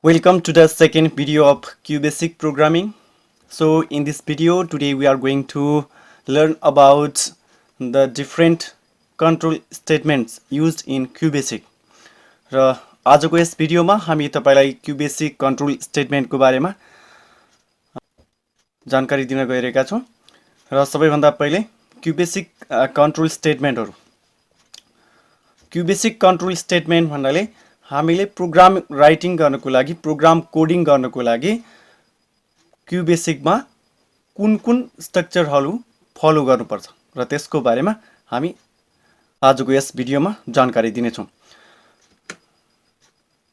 Welcome to the second video of Qbasic programming. So in this video today we are going to learn about the different control statements used in Qbasic. र आजको यस भिडियोमा हामी तपाईलाई Qbasic control statement को बारेमा जानकारी दिन गइरहेका छौं र सबैभन्दा पहिले Qbasic control statementहरु Qbasic control statement भन्नाले हामीले प्रोग्राम राइटिङ गर्नको लागि प्रोग्राम कोडिङ गर्नको लागि Qbasic मा कुन स्ट्रक्चरहरु फलो गर्नुपर्छ र त्यसको बारेमा हामी आजको यस भिडियोमा जानकारी दिने छौं.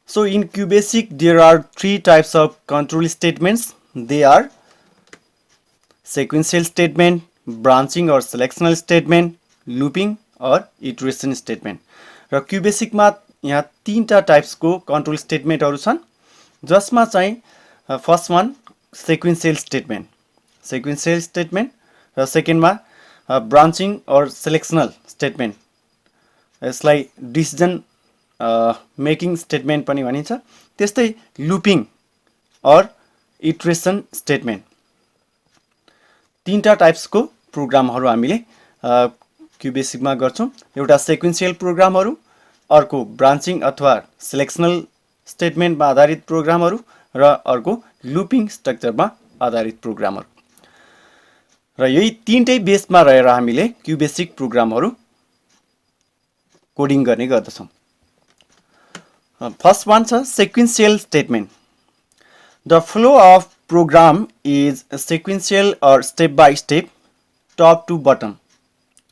So in Qbasic there are three types of control statements. They are sequential statement, branching or selectional statement, looping or iteration statement. र Qbasic मा यहाँ तीनटा टाइप्स को कंट्रोल स्टेटमेन्टहरु छन् जसमा चाहिँ फर्स्ट वान sequential statement र सेकेन्ड मा ब्रान्चिङ और selectional statement. यसलाई डिसिजन मेकिङ स्टेटमेन्ट पनि भनिन्छ. त्यस्तै लुपिङ और इटरेसन स्टेटमेन्ट. तीनटा टाइप्स को प्रोग्रामहरु हामीले Qbasic मा गर्छौं. एउटा सेक्वेन्शियल प्रोग्रामहरु, अर्को ब्रान्चिङ अथवा सिलेक्सनल स्टेटमेन्टमा आधारित प्रोग्रामहरु र अर्को लुपिङ स्ट्रक्चरमा आधारित प्रोग्रामहरु. र यही तीनटै बेसमा रहेर हामीले Qbasic प्रोग्रामहरु कोडिङ गर्ने गर्दछौं. फर्स्ट वान छ sequential statement. The flow of program is sequential or step by step, top to bottom,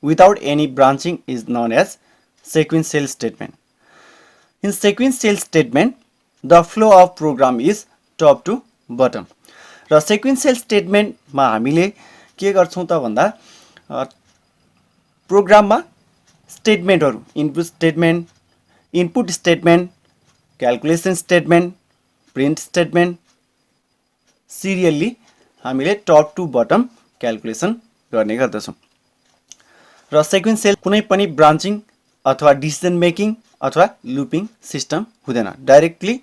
without any branching is known as sequential statement. In sequential statement, the flow of program is top to bottom. र sequential statement मा हामीले के गर्छौं त भन्दा प्रोग्राममा स्टेटमेन्टहरु input statement, calculation statement, print statement serially हामीले टप टु बटम क्याल्कुलेसन गर्ने गर्दछौं. र sequential कुनै पनि ब्रान्चिङ अथवा डिसिजन मेकिङ अथवा लुपिङ सिस्टम हुँदैन. डाइरेक्टली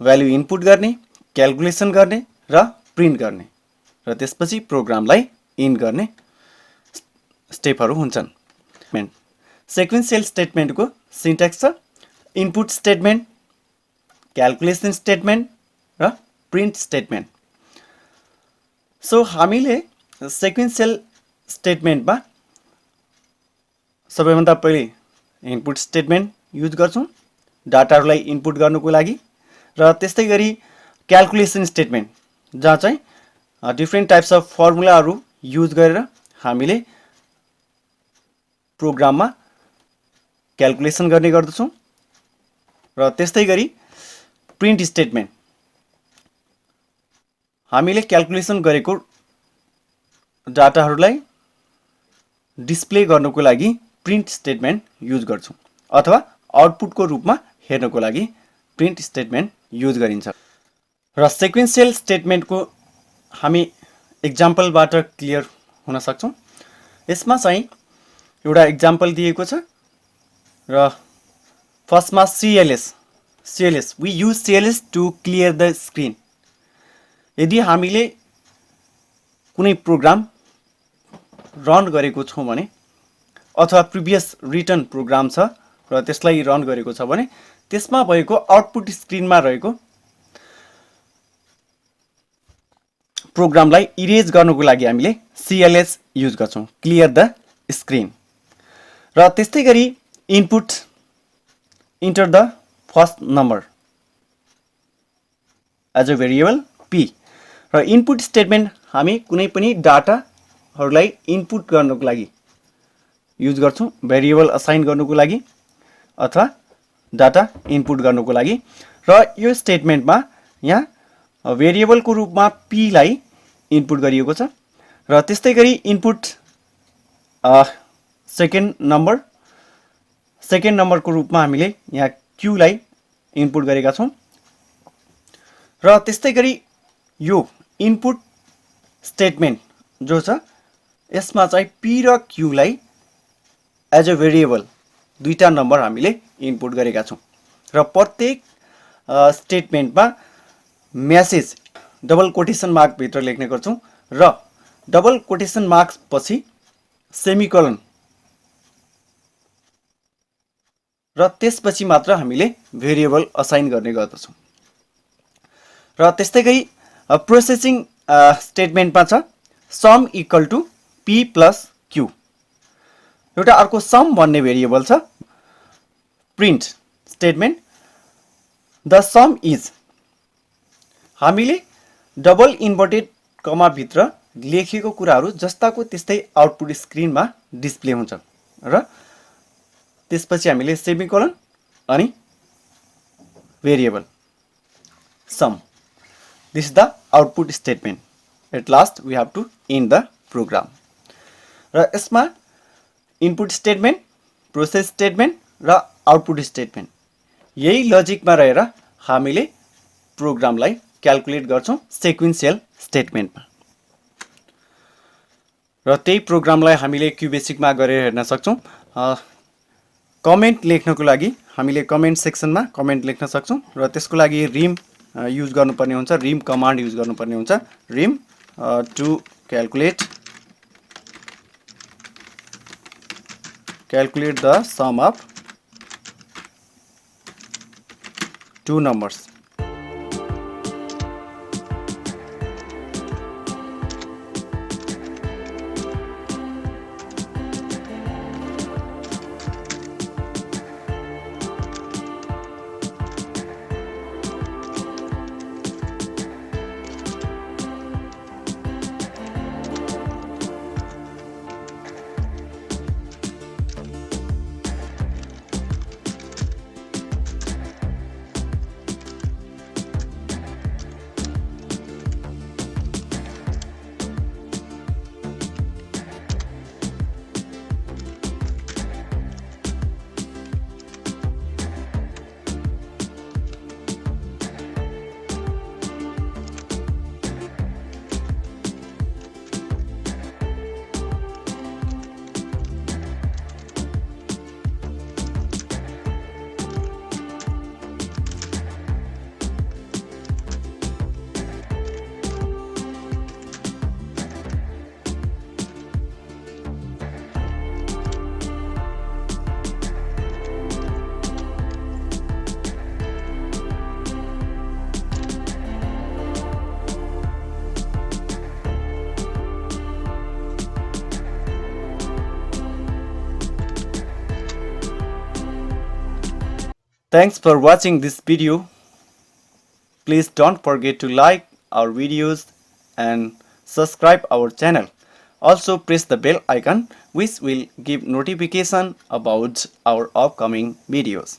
भ्यालु इनपुट गर्ने, क्याल्कुलेसन गर्ने र प्रिन्ट गर्ने र त्यसपछि प्रोग्रामलाई इन गर्ने स्टेपहरु हुन्छन्. सेक्वेन्शियल स्टेटमेन्टको सिन्ट्याक्स छ इनपुट स्टेटमेन्ट, क्याल्कुलेसन स्टेटमेन्ट र प्रिन्ट स्टेटमेन्ट. सो हामीले सेक्वेन्शियल स्टेटमेन्टमा सबैभन्दा पहिले इनपुट स्टेटमेन्ट युज गर्छौं डाटाहरुलाई इनपुट गर्नको लागि र त्यस्तै गरी क्याल्कुलेसन स्टेटमेन्ट जहाँ चाहिँ डिफरेन्ट टाइप्स अफ फर्मुलाहरु युज गरेर हामीले प्रोग्राममा क्याल्कुलेसन गर्ने गर्दछौं. र त्यस्तै गरी प्रिन्ट स्टेटमेन्ट हामीले क्याल्कुलेसन गरेको डाटाहरुलाई डिस्प्ले गर्नको लागि प्रिन्ट स्टेटमेन्ट युज गर्छौं अथवा आउटपुटको रूपमा हेर्नको लागि प्रिन्ट स्टेटमेन्ट युज गरिन्छ. र सेक्वेन्शियल स्टेटमेन्टको हामी एक्जाम्पलबाट क्लियर हुन सक्छौं. यसमा चाहिँ एउटा एक्जाम्पल दिएको छ र फर्स्टमा CLS we use CLS to clear the screen. यदि हामीले कुनै प्रोग्राम रन गरेको छौं भने अथवा प्रिभियस रिटन प्रोग्राम छ र त्यसलाई रन गरेको छ भने त्यसमा भएको आउटपुट स्क्रिनमा रहेको प्रोग्रामलाई इरेज गर्नको लागि हामीले CLS युज गर्छौं, क्लियर द स्क्रिन. र त्यस्तै गरी input enter the first number as a variable p. र इनपुट स्टेटमेन्ट हामी कुनै पनि डाटाहरुलाई इनपुट गर्नको लागि युज गर्छौं, भेरिएबल असाइन गर्नको लागि अथवा डाटा इनपुट गर्नको लागि. र यो स्टेटमेन्टमा यहाँ भेरिएबलको रूपमा p लाई इनपुट गरिएको छ र त्यस्तै गरी इनपुट सेकेन्ड नम्बरको रूपमा हामीले यहाँ q लाई इनपुट गरेका छौं. र त्यस्तै गरी यो इनपुट स्टेटमेन्ट जो छ यसमा चाहिँ p र q लाई एज अ भेरिएबल दुईटा नम्बर हामीले इनपुट गरेका छौं र प्रत्येक स्टेटमेन्टमा मेसेज डबल कोटेसन मार्क भित्र लेख्ने गर्छौं र डबल कोटेसन मार्क्स पछि सेमिकोलन र त्यसपछि मात्र हामीले भेरिएबल असाइन गर्ने गर्दछौं। र त्यस्तै गरी प्रोसेसिङ स्टेटमेन्टमा छ sum equal to p plus q। एउटा अर्को सम भन्ने भेरिएबल छ। Print statement the sum is, हामीले डबल इन्भर्टेड कमा भित्र लेखेको कुराहरू जस्ताको त्यस्तै आउटपुट स्क्रिनमा डिस्प्ले हुन्छ र त्यसपछि हामीले सेमिकोलन अनि variable sum. This is the output statement. At last we have to end the program. र यसमा इनपुट स्टेटमेन्ट, प्रोसेस स्टेटमेन्ट र आउटपुट स्टेटमेन्ट यही लजिकमा रहेर हामीले प्रोग्रामलाई क्याल्कुलेट गर्छौं सिक्वेन्शियल स्टेटमेन्टमा। र त्यही प्रोग्रामलाई हामीले क्युबेसिकमा गरेर हेर्न सक्छौं। कमेन्ट लेख्नको लागि हामीले कमेन्ट सेक्सनमा कमेन्ट लेख्न सक्छौं र त्यसको लागि रिम युज गर्नुपर्ने हुन्छ, रिम कमान्ड युज गर्नुपर्ने हुन्छ। REM to calculate the sum of two numbers. Thanks for watching this video. Please don't forget to like our videos and subscribe our channel. Also press the bell icon which will give notification about our upcoming videos.